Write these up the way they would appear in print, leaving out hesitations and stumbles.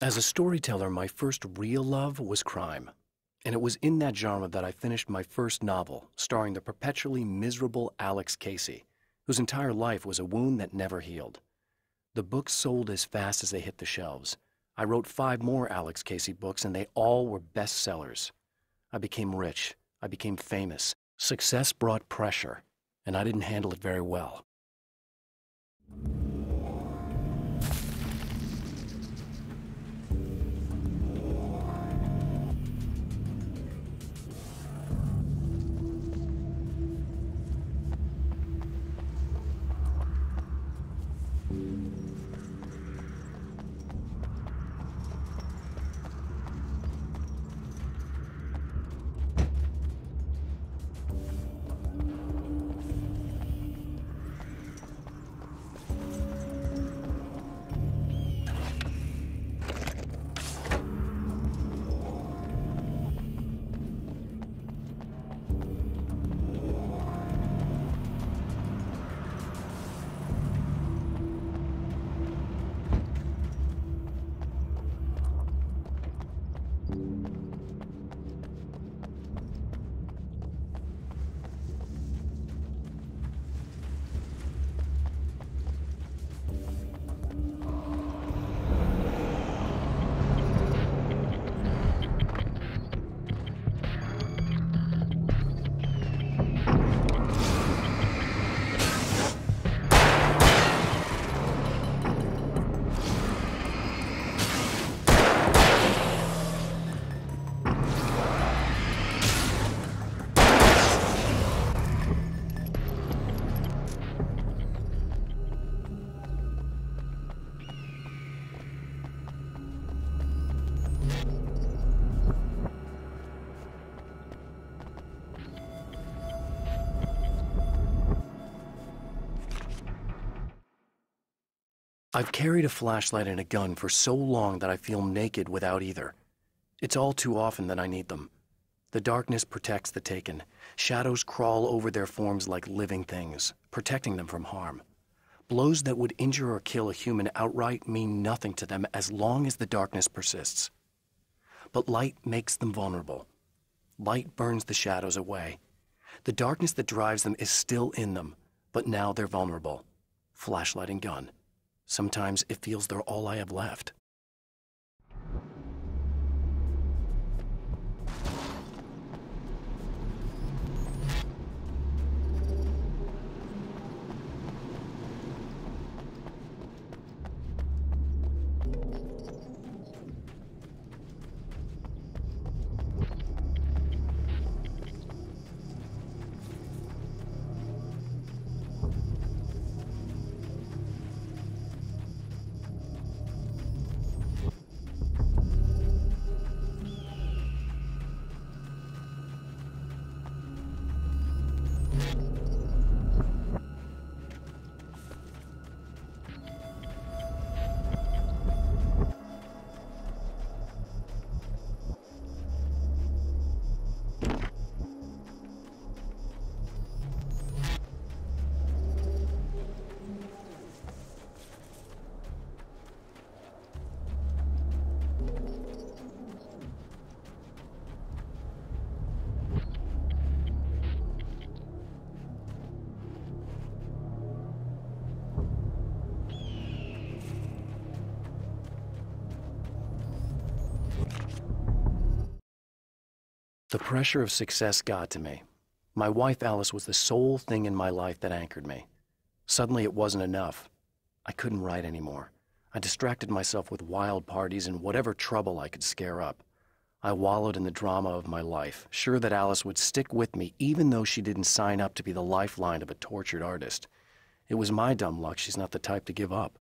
As a storyteller, my first real love was crime. And it was in that genre that I finished my first novel, starring the perpetually miserable Alex Casey, whose entire life was a wound that never healed. The books sold as fast as they hit the shelves. I wrote 5 more Alex Casey books, and they all were bestsellers. I became rich. I became famous. Success brought pressure, and I didn't handle it very well. I've carried a flashlight and a gun for so long that I feel naked without either. It's all too often that I need them. The darkness protects the taken. Shadows crawl over their forms like living things, protecting them from harm. Blows that would injure or kill a human outright mean nothing to them as long as the darkness persists. But light makes them vulnerable. Light burns the shadows away. The darkness that drives them is still in them, but now they're vulnerable. Flashlight and gun. Sometimes it feels they're all I have left. The pressure of success got to me. My wife Alice was the sole thing in my life that anchored me. Suddenly it wasn't enough. I couldn't write anymore. I distracted myself with wild parties and whatever trouble I could scare up. I wallowed in the drama of my life, sure that Alice would stick with me even though she didn't sign up to be the lifeline of a tortured artist. It was my dumb luck she's not the type to give up.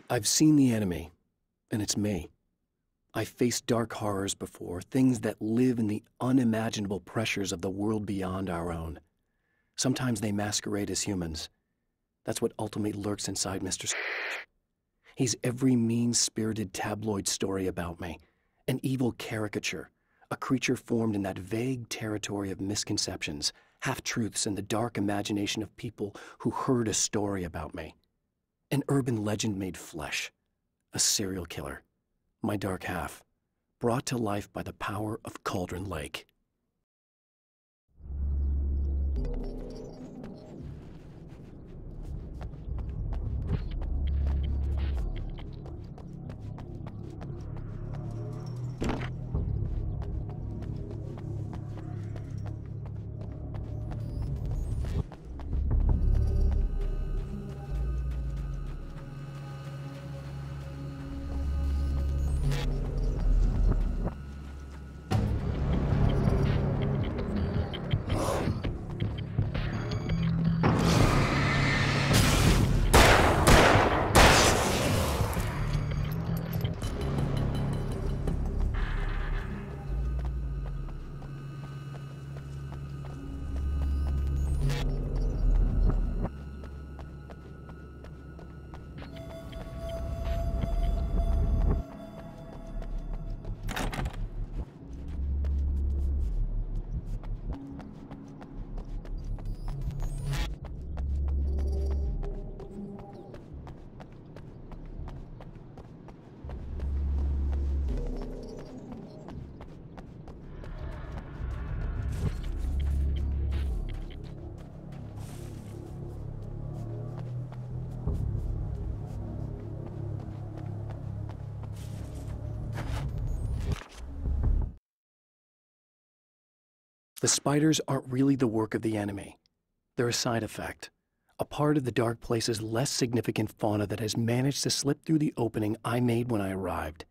I've seen the enemy, and it's me. I've faced dark horrors before, things that live in the unimaginable pressures of the world beyond our own. Sometimes they masquerade as humans. That's what ultimately lurks inside Mr. He's every mean-spirited tabloid story about me, an evil caricature, a creature formed in that vague territory of misconceptions, half-truths, and the dark imagination of people who heard a story about me. An urban legend made flesh, a serial killer, my dark half, brought to life by the power of Cauldron Lake. The spiders aren't really the work of the enemy. They're a side effect, a part of the dark place's less significant fauna that has managed to slip through the opening I made when I arrived.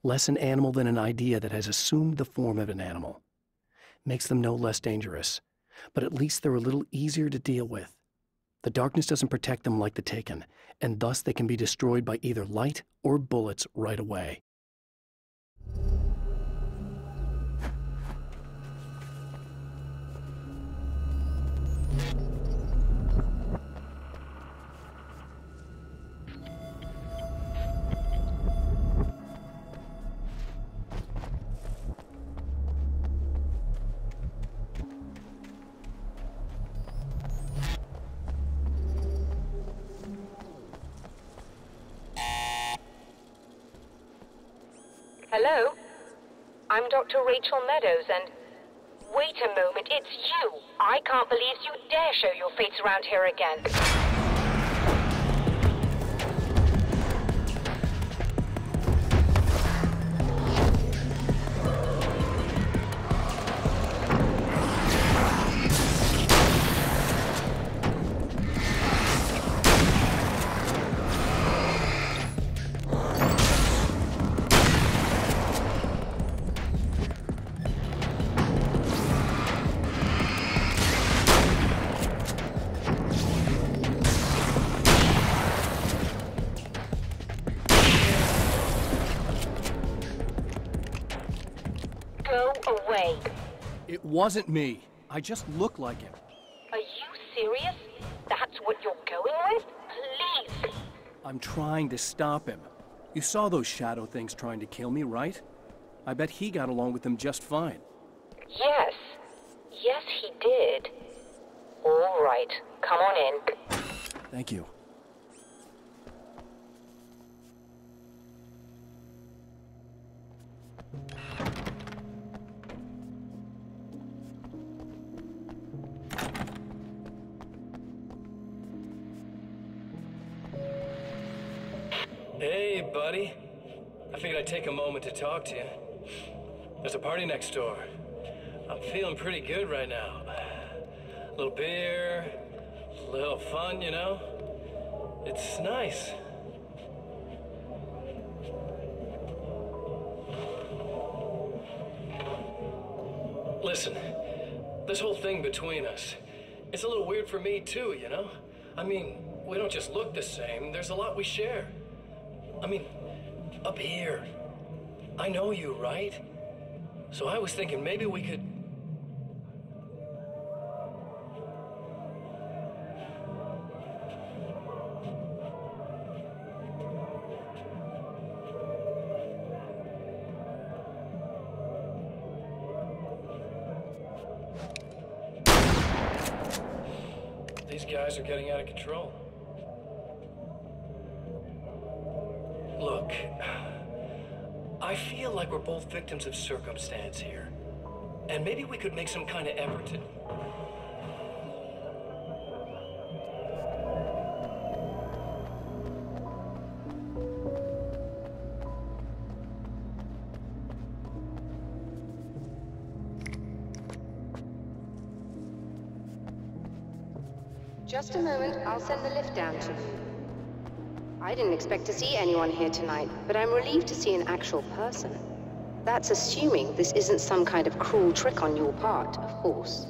Less an animal than an idea that has assumed the form of an animal. Makes them no less dangerous, but at least they're a little easier to deal with. The darkness doesn't protect them like the Taken, and thus they can be destroyed by either light or bullets right away. Hello? I'm Dr. Rachel Meadows, and... Wait a moment, it's you! I can't believe you dare show your face around here again. Go away. It wasn't me. I just look like him. Are you serious? That's what you're going with? Please. I'm trying to stop him. You saw those shadow things trying to kill me, right? I bet he got along with them just fine. Yes. Yes, he did. All right. Come on in. Thank you. Hey, buddy. I figured I'd take a moment to talk to you. There's a party next door. I'm feeling pretty good right now. A little beer, a little fun, you know? It's nice. Listen, this whole thing between us, it's a little weird for me too, you know? I mean, we don't just look the same, there's a lot we share. I mean, up here. I know you, right? So I was thinking maybe we could... These guys are getting out of control. Look, I feel like we're both victims of circumstance here. And maybe we could make some kind of effort to... Just a moment, I'll send the lift down to you. I didn't expect to see anyone here tonight, but I'm relieved to see an actual person. That's assuming this isn't some kind of cruel trick on your part, of course.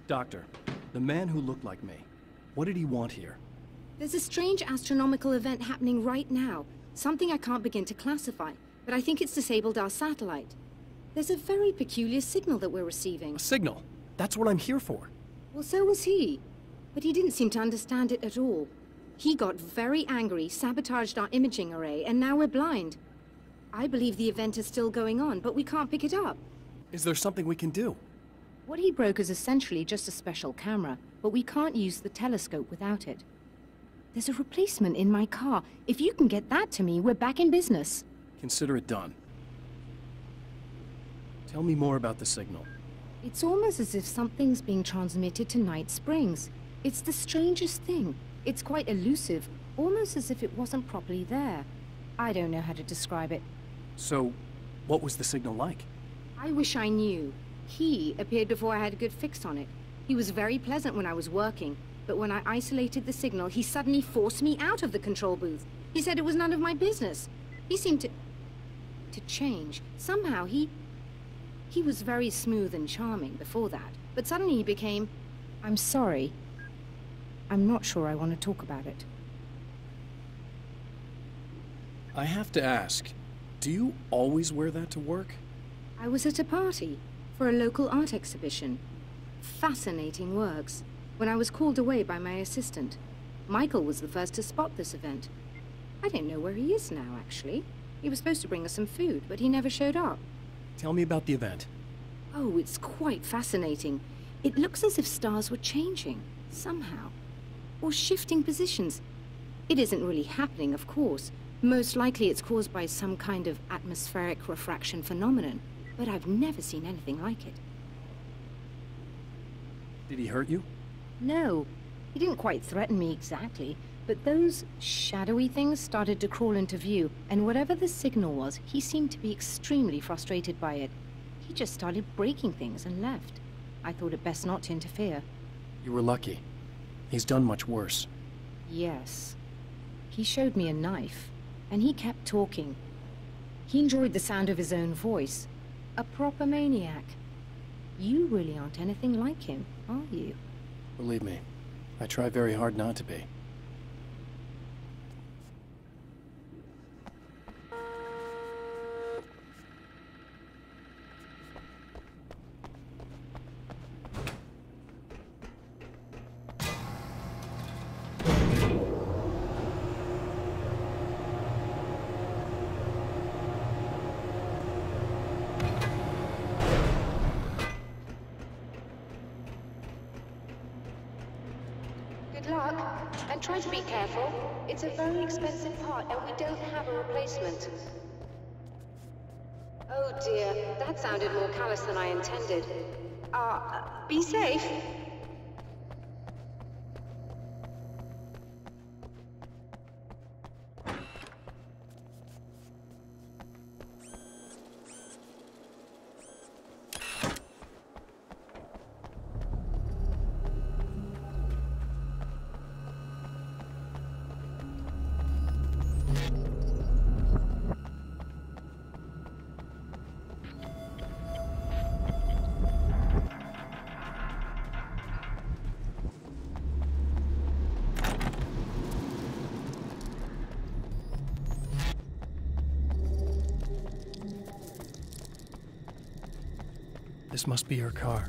Doctor, the man who looked like me, what did he want here? There's a strange astronomical event happening right now. Something I can't begin to classify, but I think it's disabled our satellite. There's a very peculiar signal that we're receiving. A signal? That's what I'm here for. Well, so was he. But he didn't seem to understand it at all. He got very angry, sabotaged our imaging array, and now we're blind. I believe the event is still going on, but we can't pick it up. Is there something we can do? What he broke is essentially just a special camera, but we can't use the telescope without it. There's a replacement in my car. If you can get that to me, we're back in business. Consider it done. Tell me more about the signal. It's almost as if something's being transmitted to Night Springs. It's the strangest thing. It's quite elusive, almost as if it wasn't properly there. I don't know how to describe it. So, what was the signal like? I wish I knew. He appeared before I had a good fix on it. He was very pleasant when I was working, but when I isolated the signal, he suddenly forced me out of the control booth. He said it was none of my business. He seemed to change. Somehow he was very smooth and charming before that, but suddenly he became... I'm sorry. I'm not sure I want to talk about it. I have to ask, do you always wear that to work? I was at a party for a local art exhibition. Fascinating works. When I was called away by my assistant, Michael was the first to spot this event. I don't know where he is now, actually. He was supposed to bring us some food, but he never showed up. Tell me about the event. Oh, it's quite fascinating. It looks as if stars were changing, somehow. Or shifting positions. It isn't really happening, of course. Most likely it's caused by some kind of atmospheric refraction phenomenon. But I've never seen anything like it. Did he hurt you? No. He didn't quite threaten me exactly, but those shadowy things started to crawl into view, and whatever the signal was, he seemed to be extremely frustrated by it. He just started breaking things and left. I thought it best not to interfere. You were lucky. He's done much worse. Yes. He showed me a knife, and he kept talking. He enjoyed the sound of his own voice. A proper maniac. You really aren't anything like him, are you? Believe me, I try very hard not to be. Good luck, and try to be careful. It's a very expensive part, and we don't have a replacement. Oh dear, that sounded more callous than I intended. Be safe. This must be her car.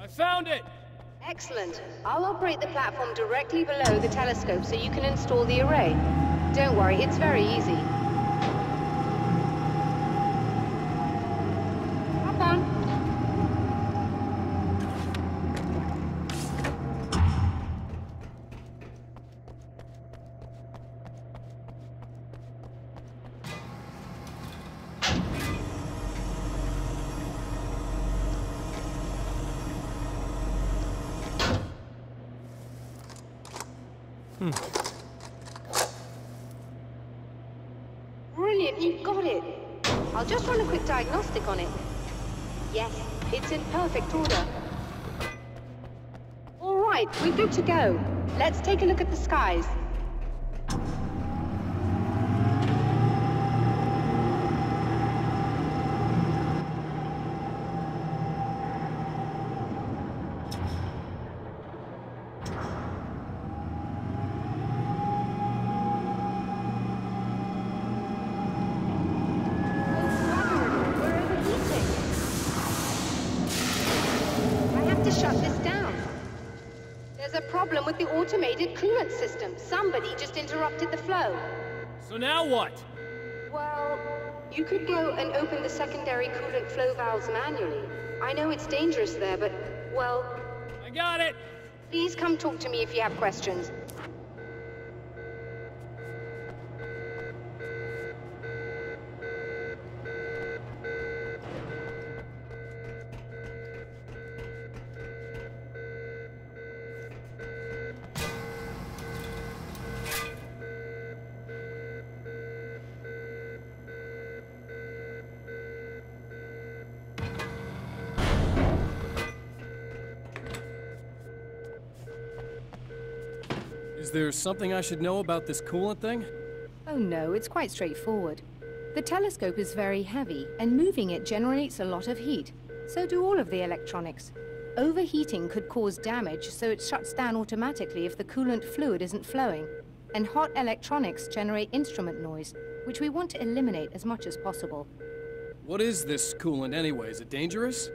I found it! Excellent. I'll operate the platform directly below the telescope so you can install the array. Don't worry, it's very easy. Hop on. Brilliant, you got it. I'll just run a quick diagnostic on it. Yes, it's in perfect order. All right, we're good to go. Let's take a look at the skies. Shut this down. There's a problem with the automated coolant system. Somebody just interrupted the flow. So now what? Well, you could go and open the secondary coolant flow valves manually. I know it's dangerous there, but, well... I got it! Please come talk to me if you have questions. Is there something I should know about this coolant thing? Oh no, it's quite straightforward. The telescope is very heavy, and moving it generates a lot of heat. So do all of the electronics. Overheating could cause damage, so it shuts down automatically if the coolant fluid isn't flowing. And hot electronics generate instrument noise, which we want to eliminate as much as possible. What is this coolant anyway? Is it dangerous?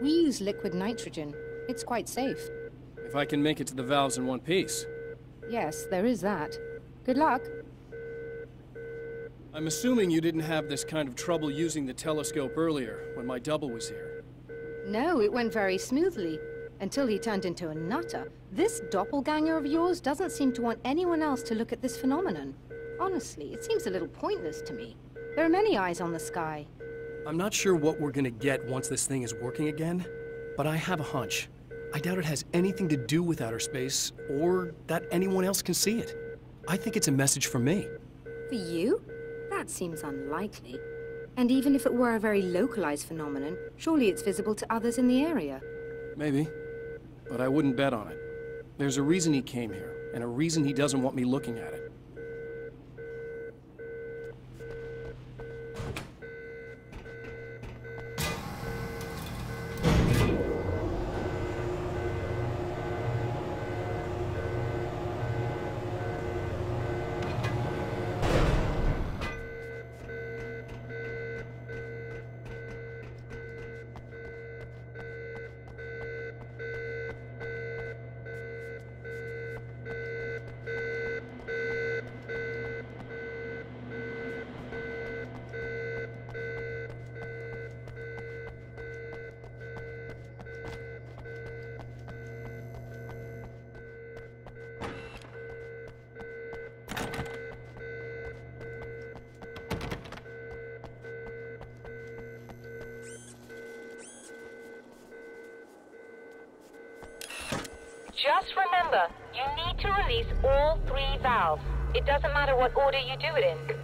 We use liquid nitrogen. It's quite safe. If I can make it to the valves in one piece. Yes, there is that. Good luck. I'm assuming you didn't have this kind of trouble using the telescope earlier, when my double was here. No, it went very smoothly, until he turned into a nutter. This doppelganger of yours doesn't seem to want anyone else to look at this phenomenon. Honestly, it seems a little pointless to me. There are many eyes on the sky. I'm not sure what we're gonna get once this thing is working again, but I have a hunch. I doubt it has anything to do with outer space, or that anyone else can see it. I think it's a message for me. For you? That seems unlikely. And even if it were a very localized phenomenon, surely it's visible to others in the area. Maybe. But I wouldn't bet on it. There's a reason he came here, and a reason he doesn't want me looking at it. Just remember, you need to release all 3 valves. It doesn't matter what order you do it in.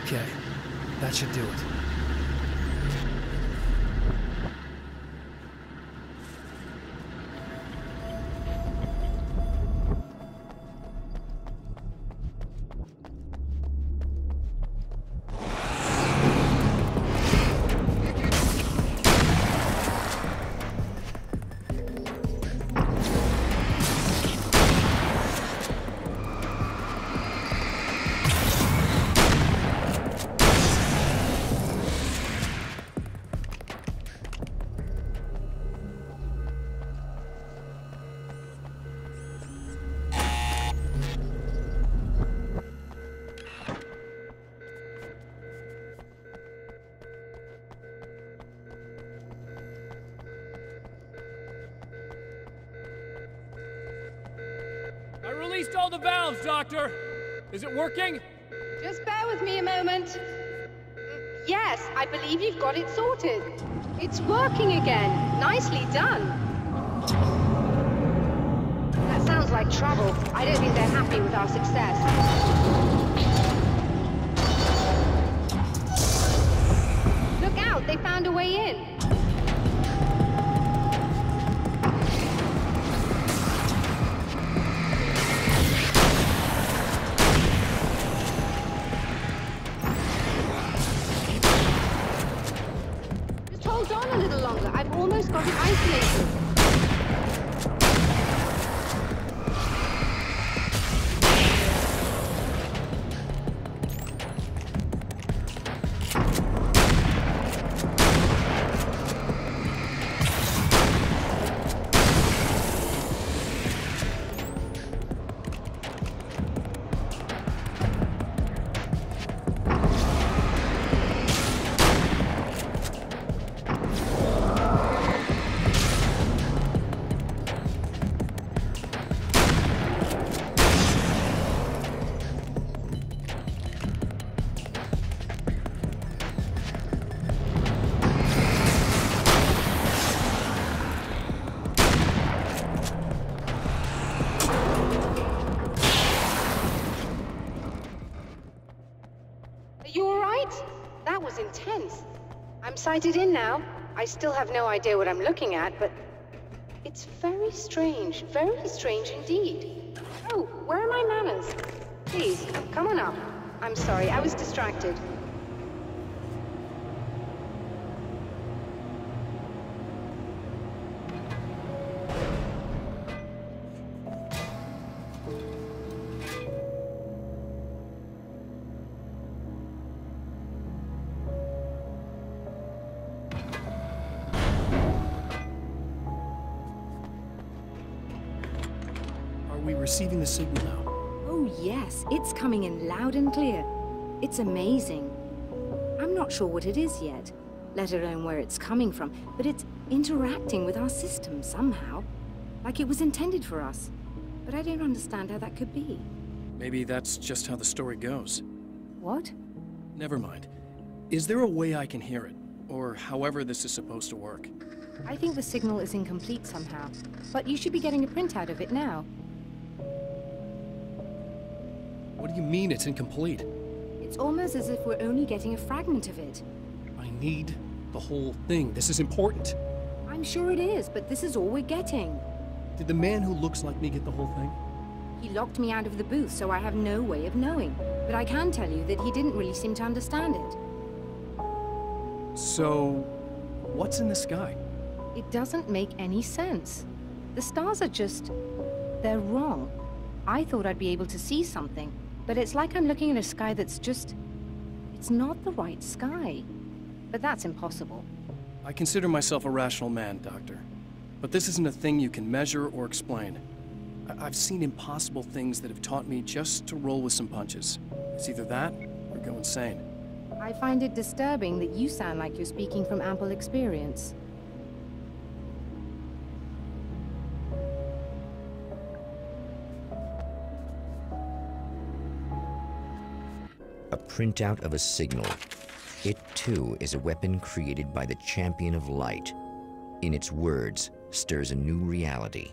Okay, that should do it. I released all the valves, Doctor! Is it working? Just bear with me a moment. Yes, I believe you've got it sorted. It's working again. Nicely done. That sounds like trouble. I don't think they're happy with our success. Look out, they found a way in. Hold on a little longer. I've almost got it isolated. You alright? That was intense. I'm sighted in now. I still have no idea what I'm looking at, but it's very strange indeed. Oh, where are my manners? Please, come on up. I'm sorry, I was distracted. Are we receiving the signal now? Oh yes, it's coming in loud and clear. It's amazing. I'm not sure what it is yet, let alone where it's coming from, but it's interacting with our system somehow. Like it was intended for us. But I don't understand how that could be. Maybe that's just how the story goes. What? Never mind. Is there a way I can hear it? Or however this is supposed to work? I think the signal is incomplete somehow, but you should be getting a printout of it now. What do you mean it's incomplete? It's almost as if we're only getting a fragment of it. I need the whole thing. This is important. I'm sure it is, but this is all we're getting. Did the man who looks like me get the whole thing? He locked me out of the booth, so I have no way of knowing. But I can tell you that he didn't really seem to understand it. So, what's in the sky? It doesn't make any sense. The stars are just... they're wrong. I thought I'd be able to see something, but it's like I'm looking at a sky that's just... it's not the right sky. But that's impossible. I consider myself a rational man, Doctor. But this isn't a thing you can measure or explain. I've seen impossible things that have taught me just to roll with some punches. It's either that, or go insane. I find it disturbing that you sound like you're speaking from ample experience. A printout of a signal. It, too, is a weapon created by the Champion of Light. In its words, stirs a new reality.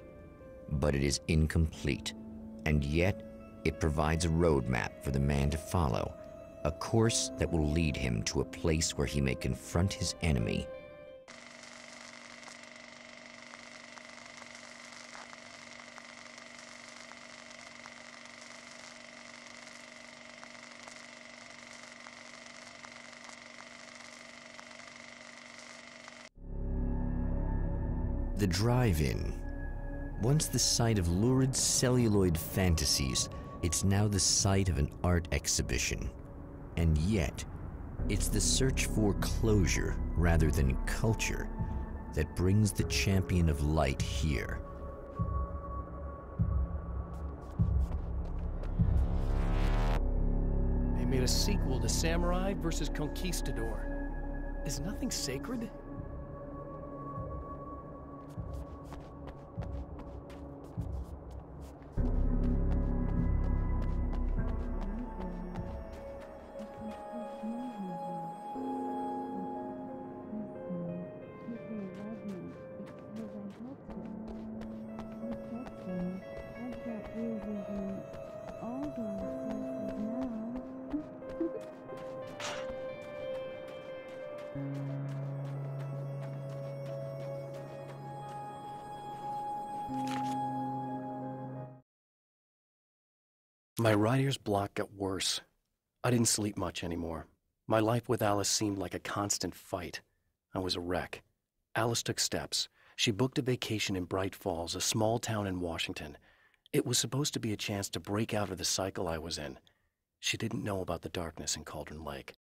But it is incomplete, and yet it provides a roadmap for the man to follow, a course that will lead him to a place where he may confront his enemy. The drive-in. Once the site of lurid celluloid fantasies, it's now the site of an art exhibition. And yet, it's the search for closure rather than culture that brings the Champion of Light here. They made a sequel to Samurai vs. Conquistador. Is nothing sacred? My writer's block got worse. I didn't sleep much anymore. My life with Alice seemed like a constant fight. I was a wreck. Alice took steps. She booked a vacation in Bright Falls, a small town in Washington. It was supposed to be a chance to break out of the cycle I was in. She didn't know about the darkness in Cauldron Lake.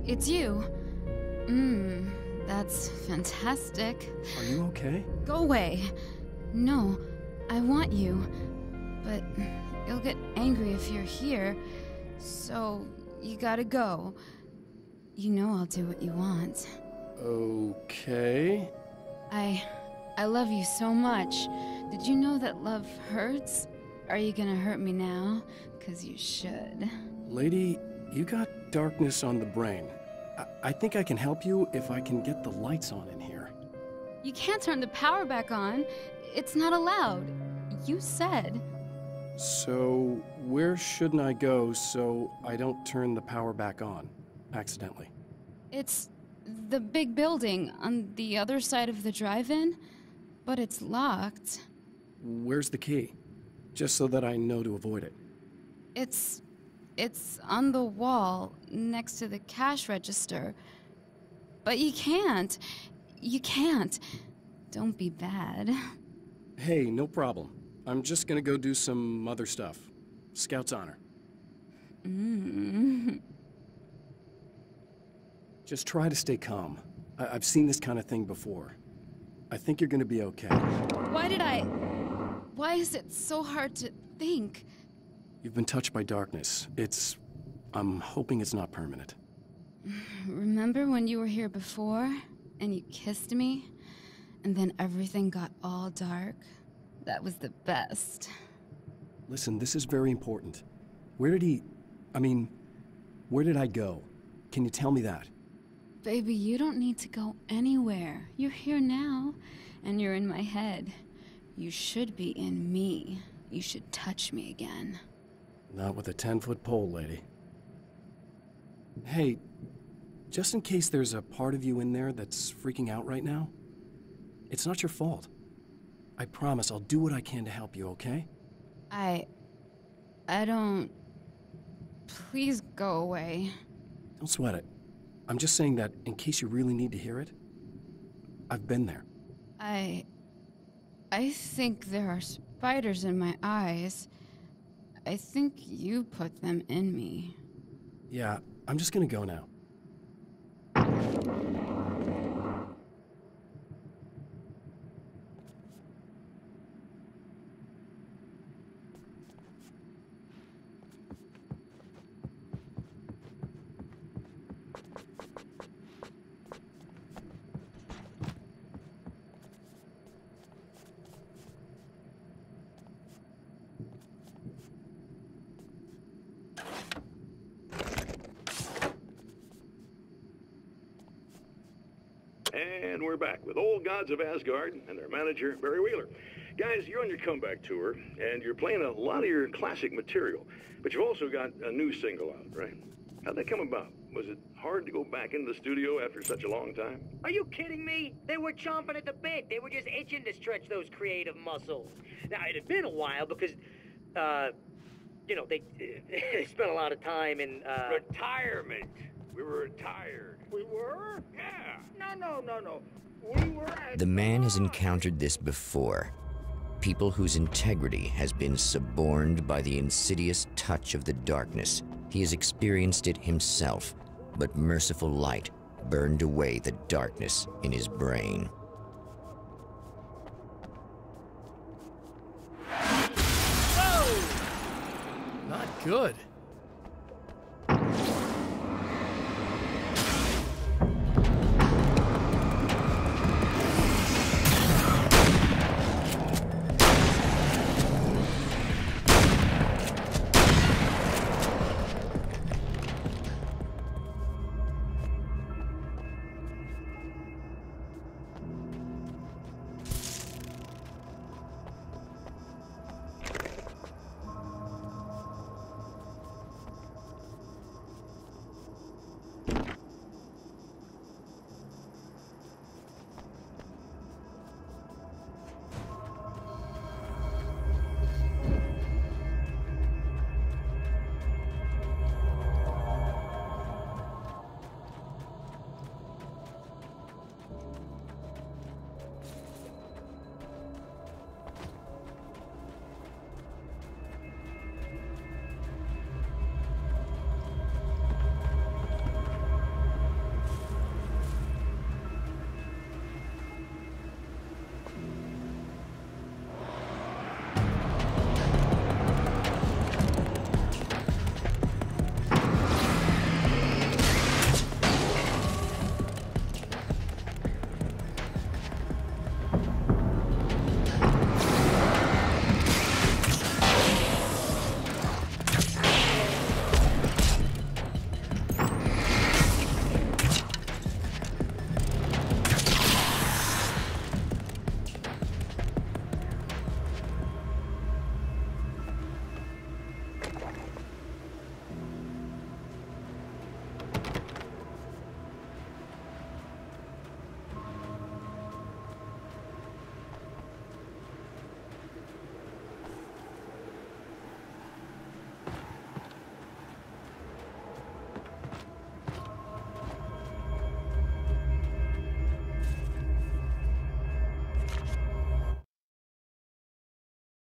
It's you. That's fantastic. Are you okay? Go away. No, I want you. But you'll get angry if you're here, so you gotta go. You know I'll do what you want. Okay. I love you so much. Did you know that love hurts? Are you gonna hurt me now? 'Cause you should. Lady, you got darkness on the brain. I think I can help you if I can get the lights on in here. You can't turn the power back on. It's not allowed. You said. So, where shouldn't I go so I don't turn the power back on accidentally? It's the big building on the other side of the drive-in, but it's locked. Where's the key? Just so that I know to avoid it. It's on the wall next to the cash register. But you can't. You can't. Don't be bad. Hey, no problem. I'm just gonna go do some other stuff. Scout's honor. Just try to stay calm. I've seen this kind of thing before. I think you're gonna be okay. Why is it so hard to think? You've been touched by darkness. I'm hoping it's not permanent. Remember when you were here before, and you kissed me? And then everything got all dark? That was the best. Listen, this is very important. Where did I go? Can you tell me that? Baby, you don't need to go anywhere. You're here now, and you're in my head. You should be in me. You should touch me again. Not with a 10-foot pole, lady. Hey, just in case there's a part of you in there that's freaking out right now, it's not your fault. I promise I'll do what I can to help you, okay? I don't... Please go away. Don't sweat it. I'm just saying that in case you really need to hear it, I've been there. I think there are spiders in my eyes. I think you put them in me. Yeah, I'm just gonna go now. And we're back with Old Gods of Asgard and their manager, Barry Wheeler. Guys, you're on your comeback tour, and you're playing a lot of your classic material, but you've also got a new single out, right? How'd that come about? Was it hard to go back into the studio after such a long time? Are you kidding me? They were chomping at the bit. They were just itching to stretch those creative muscles. Now, it had been a while because, you know, they spent a lot of time in, Retirement. We were retired. We were? Yeah. No. We were at... The man has encountered this before. People whose integrity has been suborned by the insidious touch of the darkness. He has experienced it himself, but merciful light burned away the darkness in his brain. Whoa! Not good.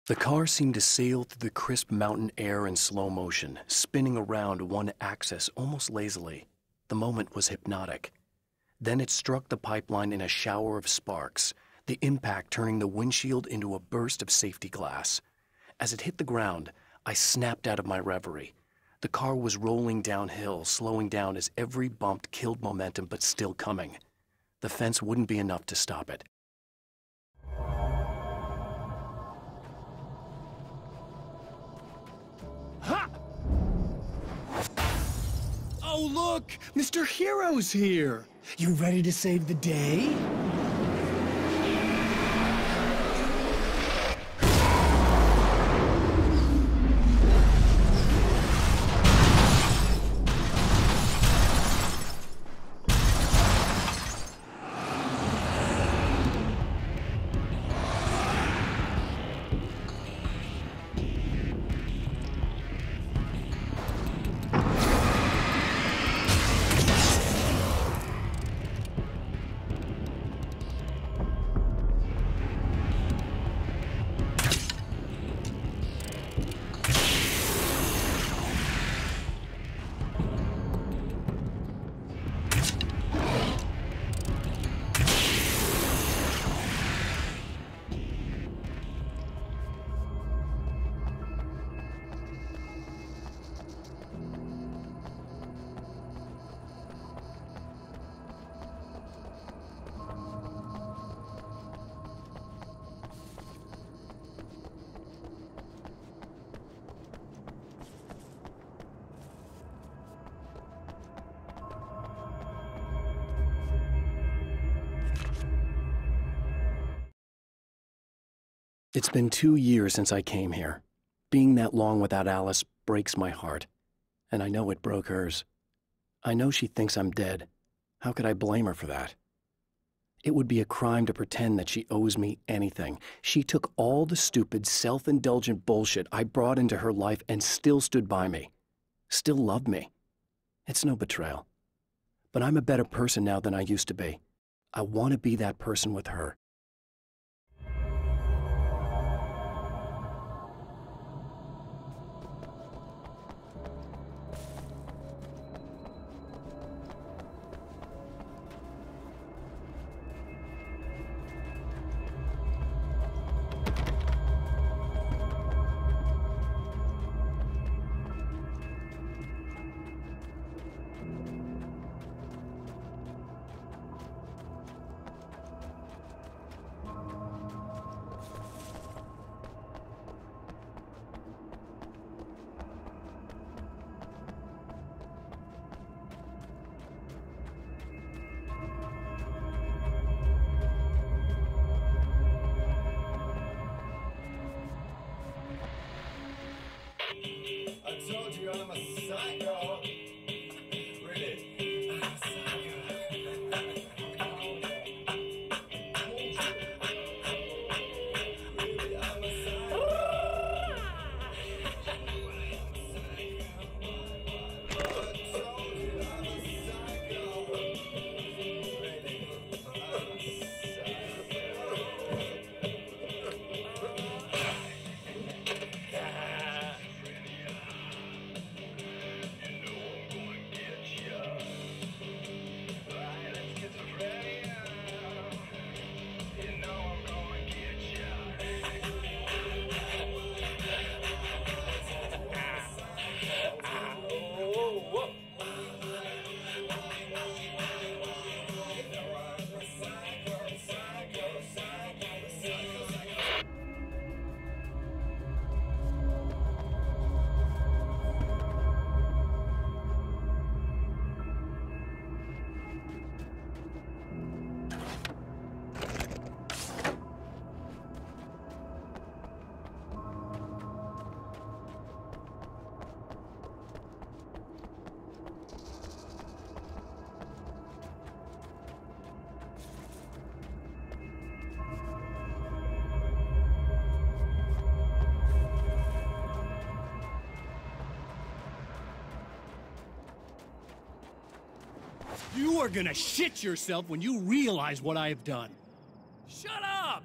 The car seemed to sail through the crisp mountain air in slow motion, spinning around one axis almost lazily. The moment was hypnotic. Then it struck the pipeline in a shower of sparks, the impact turning the windshield into a burst of safety glass. As it hit the ground, I snapped out of my reverie. The car was rolling downhill, slowing down as every bump killed momentum but still coming. The fence wouldn't be enough to stop it. Ha! Oh, look! Mr. Hero's here! You ready to save the day? It's been 2 years since I came here. Being that long without Alice breaks my heart, and I know it broke hers. I know she thinks I'm dead. How could I blame her for that? It would be a crime to pretend that she owes me anything. She took all the stupid, self-indulgent bullshit I brought into her life and still stood by me. Still loved me. It's no betrayal. But I'm a better person now than I used to be. I want to be that person with her. You are gonna shit yourself when you realize what I have done. Shut up!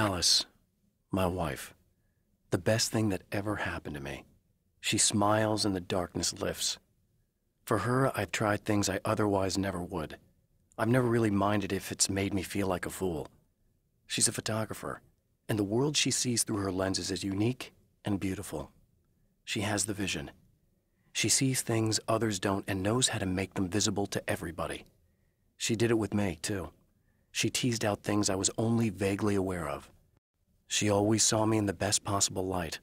Alice, my wife. The best thing that ever happened to me. She smiles and the darkness lifts. For her, I've tried things I otherwise never would. I've never really minded if it's made me feel like a fool. She's a photographer, and the world she sees through her lenses is unique and beautiful. She has the vision. She sees things others don't and knows how to make them visible to everybody. She did it with me, too. She teased out things I was only vaguely aware of. She always saw me in the best possible light.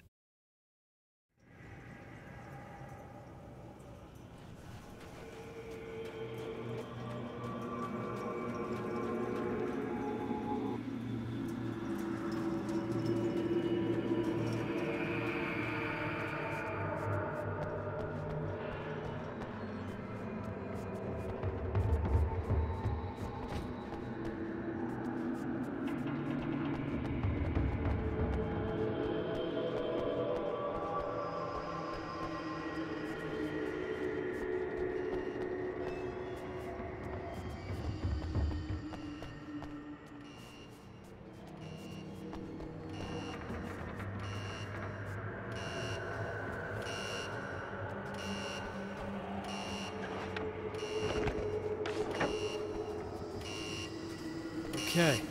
Okay,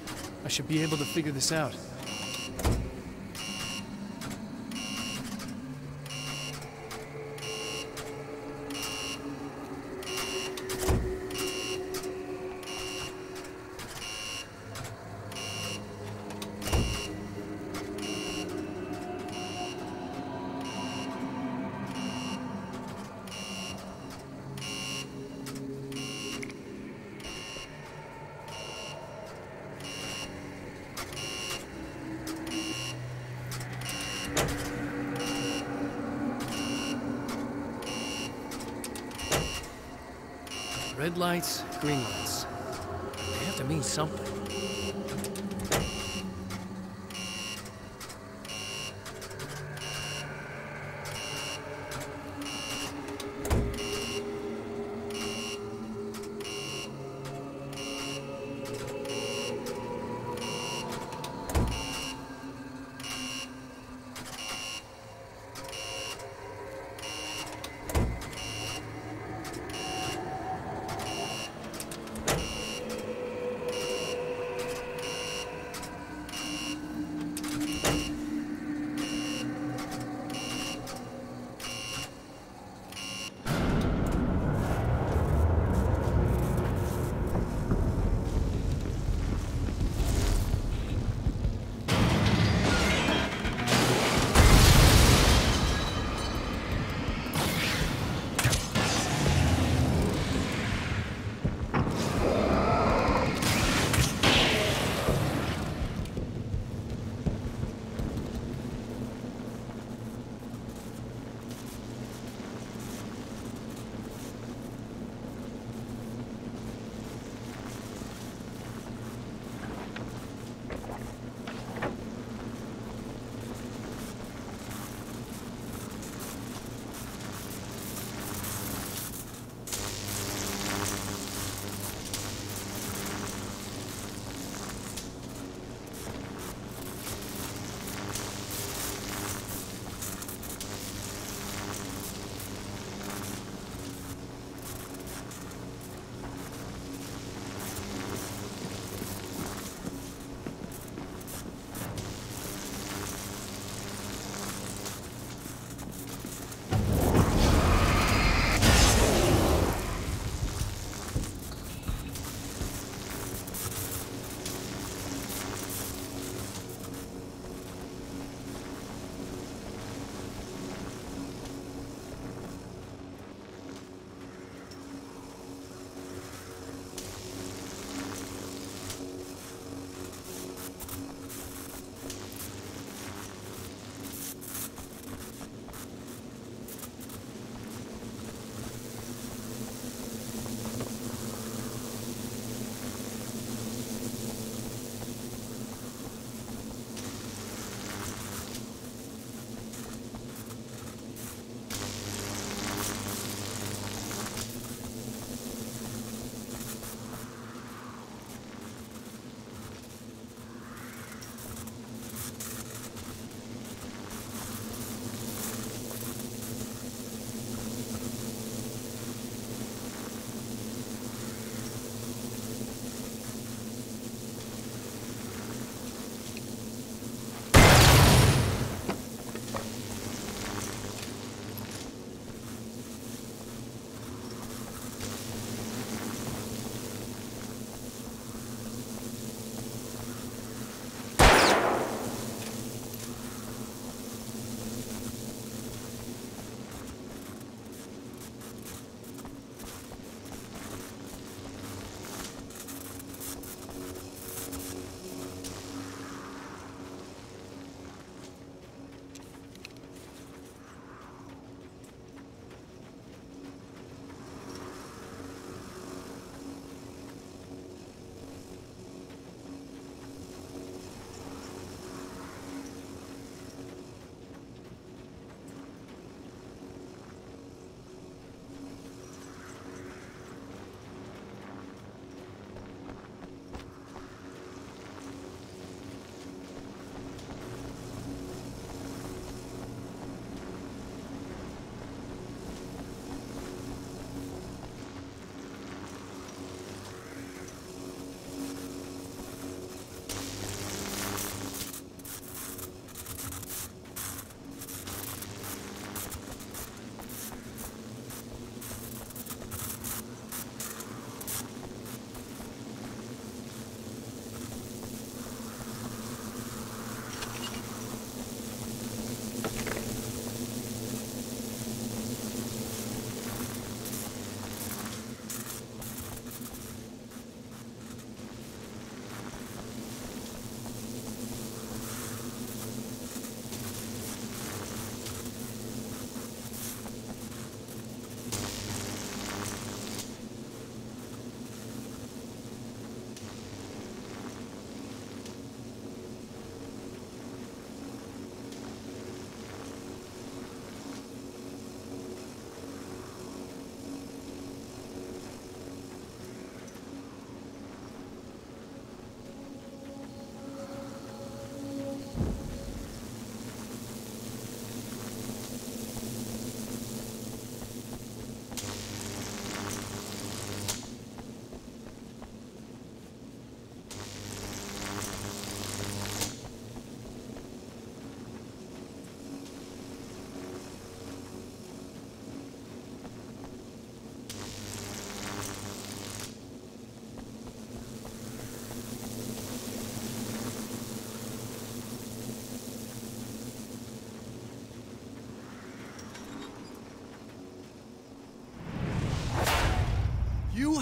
I should be able to figure this out. Red lights, green lights. They have to mean something.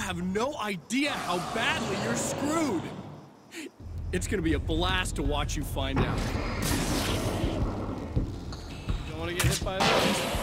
have no idea how badly you're screwed. It's gonna be a blast to watch you find out. Don't want to get hit by those.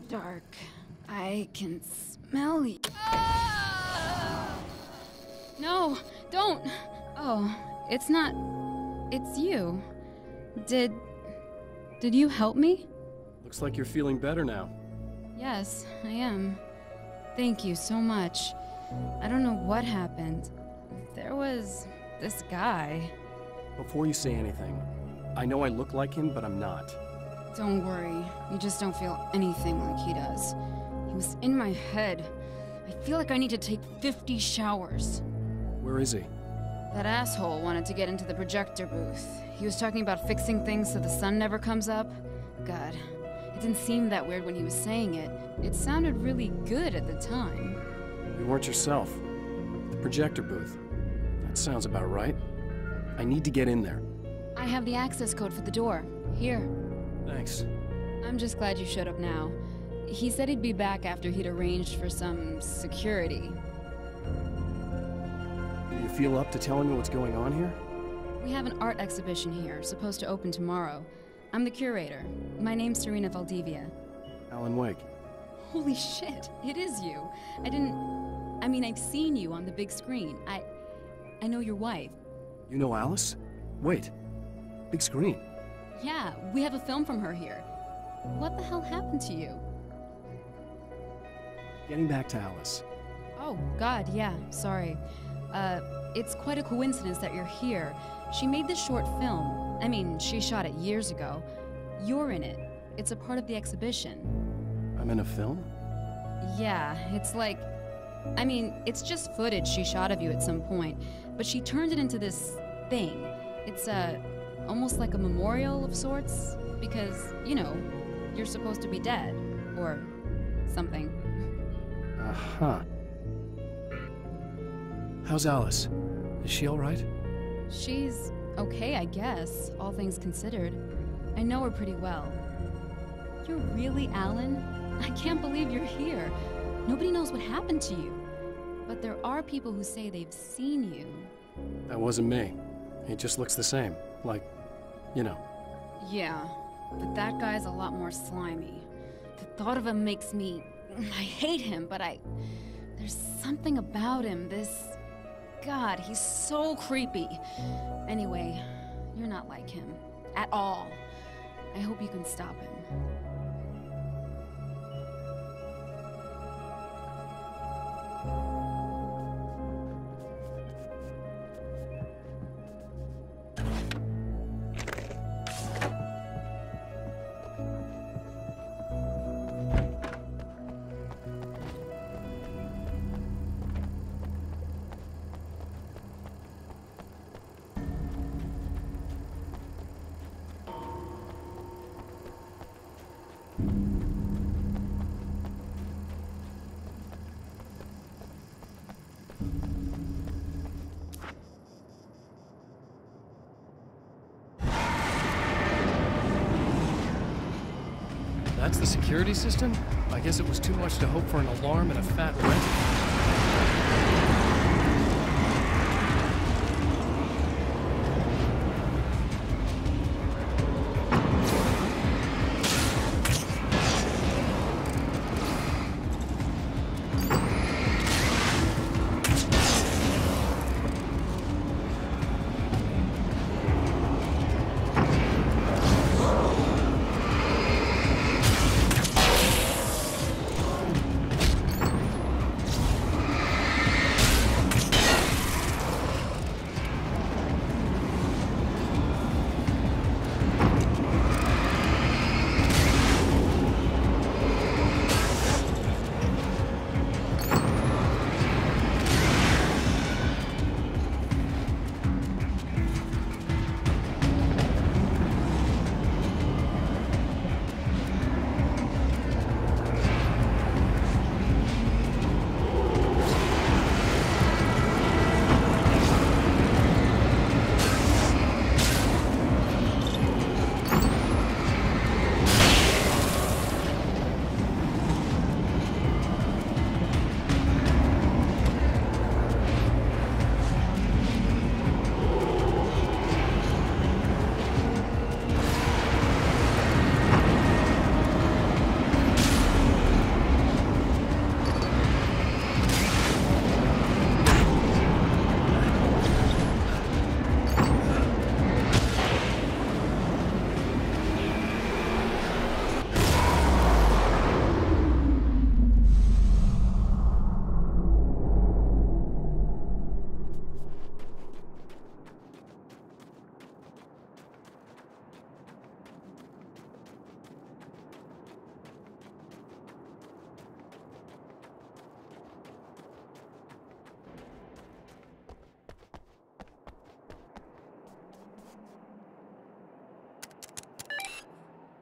Dark. I can smell you. Ah! No, don't. Oh, it's not. It's you. Did you help me? Looks like you're feeling better now. Yes, I am. Thank you so much. I don't know what happened. There was this guy. Before you say anything, I know I look like him, but I'm not. Don't worry. You just don't feel anything like he does. He was in my head. I feel like I need to take 50 showers. Where is he? That asshole wanted to get into the projector booth. He was talking about fixing things so the sun never comes up. God, it didn't seem that weird when he was saying it. It sounded really good at the time. You weren't yourself. The projector booth. That sounds about right. I need to get in there. I have the access code for the door. Here. Thanks. I'm just glad you showed up now. He said he'd be back after he'd arranged for some security. Do you feel up to telling me what's going on here? We have an art exhibition here, supposed to open tomorrow. I'm the curator. My name's Serena Valdivia. Alan Wake. Holy shit, it is you. I've seen you on the big screen. I know your wife. You know Alice? Wait. Big screen. Yeah, we have a film from her here. What the hell happened to you? Getting back to Alice. Oh, God, yeah, sorry. It's quite a coincidence that you're here. She made this short film. She shot it years ago. You're in it. It's a part of the exhibition. I'm in a film? Yeah, it's like... it's just footage she shot of you at some point, but she turned it into this thing. It's, almost like a memorial of sorts, because, you're supposed to be dead, or something. Uh-huh. How's Alice? Is she all right? She's okay, I guess, all things considered. I know her pretty well. You're really Alan? I can't believe you're here. Nobody knows what happened to you. But there are people who say they've seen you. That wasn't me. He just looks the same. Like, you know. Yeah, but that guy's a lot more slimy. The thought of him makes me... I hate him, but there's something about him, God, he's so creepy. Anyway, you're not like him. At all. I hope you can stop him. That's the security system? I guess it was too much to hope for an alarm and a fat rent.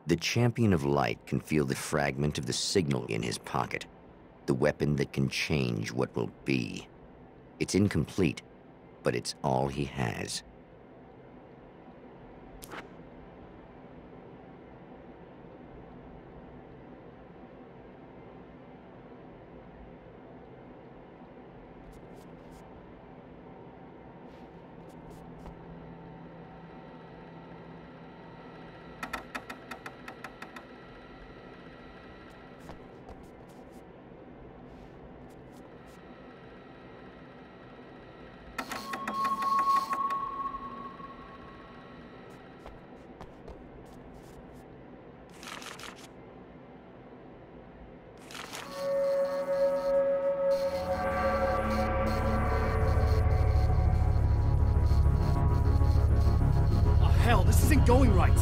The Champion of Light can feel the fragment of the signal in his pocket, the weapon that can change what will be. It's incomplete, but it's all he has. Hell, this isn't going right.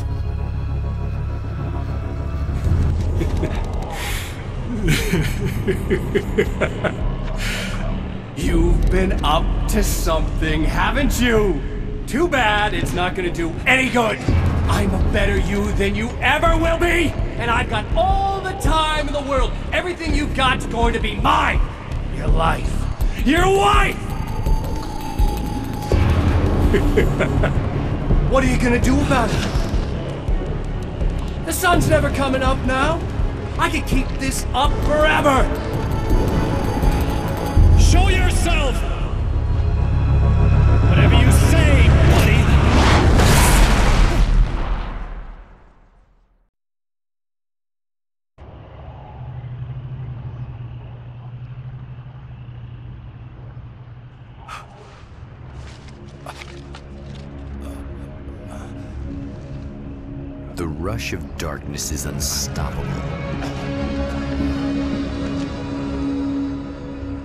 You've been up to something, haven't you? Too bad it's not gonna do any good. I'm a better you than you ever will be, and I've got all the time in the world. Everything you've got's going to be mine. Your life. Your wife! What are you gonna do about it? The sun's never coming up now. I could keep this up forever. Show yourself! Whatever you say, buddy! The rush of darkness is unstoppable.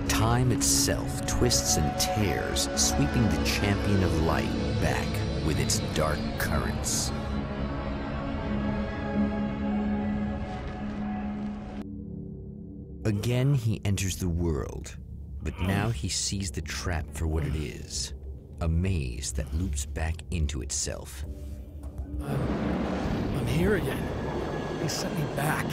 Time itself twists and tears, sweeping the champion of light back with its dark currents. Again, he enters the world, but now he sees the trap for what it is, a maze that loops back into itself. I'm here again. They sent me back.